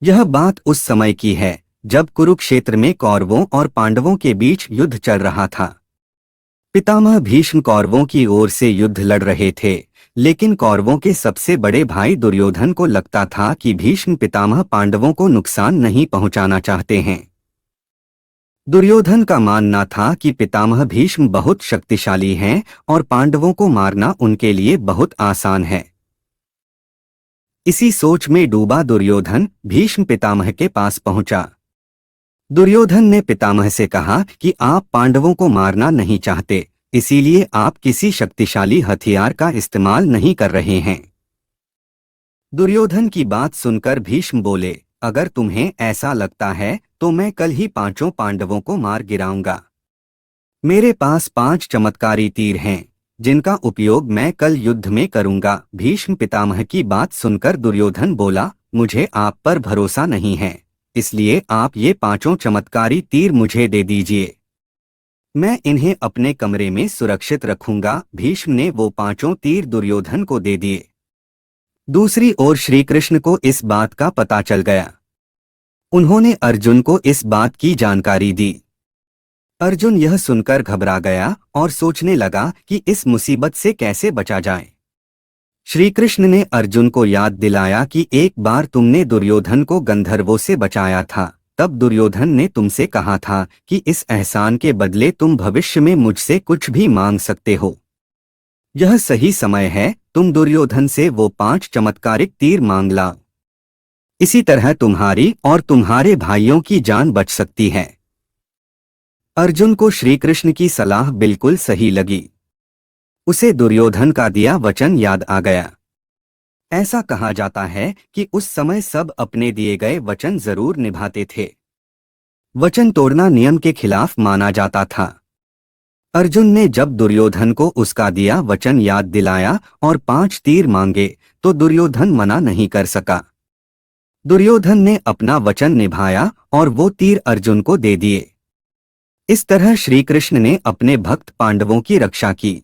यह बात उस समय की है जब कुरुक्षेत्र में कौरवों और पांडवों के बीच युद्ध चल रहा था। पितामह भीष्म कौरवों की ओर से युद्ध लड़ रहे थे, लेकिन कौरवों के सबसे बड़े भाई दुर्योधन को लगता था कि भीष्म पितामह पांडवों को नुकसान नहीं पहुंचाना चाहते हैं। दुर्योधन का मानना था कि पितामह भीष्म बहुत शक्तिशाली हैं और पांडवों को मारना उनके लिए बहुत आसान है। इसी सोच में डूबा दुर्योधन भीष्म पितामह के पास पहुंचा। दुर्योधन ने पितामह से कहा कि आप पांडवों को मारना नहीं चाहते, इसीलिए आप किसी शक्तिशाली हथियार का इस्तेमाल नहीं कर रहे हैं। दुर्योधन की बात सुनकर भीष्म बोले, अगर तुम्हें ऐसा लगता है तो मैं कल ही 5 पांडवों को मार गिराऊंगा। मेरे पास 5 चमत्कारी तीर हैं, जिनका उपयोग मैं कल युद्ध में करूंगा। भीष्म पितामह की बात सुनकर दुर्योधन बोला, मुझे आप पर भरोसा नहीं है, इसलिए आप ये 5 चमत्कारी तीर मुझे दे दीजिए। मैं इन्हें अपने कमरे में सुरक्षित रखूंगा। भीष्म ने वो 5 तीर दुर्योधन को दे दिए। दूसरी ओर श्री कृष्ण को इस बात का पता चल गया। उन्होंने अर्जुन को इस बात की जानकारी दी। अर्जुन यह सुनकर घबरा गया और सोचने लगा कि इस मुसीबत से कैसे बचा जाए। श्री कृष्ण ने अर्जुन को याद दिलाया कि एक बार तुमने दुर्योधन को गंधर्वों से बचाया था। तब दुर्योधन ने तुमसे कहा था कि इस एहसान के बदले तुम भविष्य में मुझसे कुछ भी मांग सकते हो। यह सही समय है, तुम दुर्योधन से वो 5 चमत्कारिक तीर मांग लाओ। इसी तरह तुम्हारी और तुम्हारे भाइयों की जान बच सकती है। अर्जुन को श्री कृष्ण की सलाह बिल्कुल सही लगी। उसे दुर्योधन का दिया वचन याद आ गया। ऐसा कहा जाता है कि उस समय सब अपने दिए गए वचन जरूर निभाते थे। वचन तोड़ना नियम के खिलाफ माना जाता था। अर्जुन ने जब दुर्योधन को उसका दिया वचन याद दिलाया और 5 तीर मांगे, तो दुर्योधन मना नहीं कर सका। दुर्योधन ने अपना वचन निभाया और वो तीर अर्जुन को दे दिए। इस तरह श्री कृष्ण ने अपने भक्त पांडवों की रक्षा की।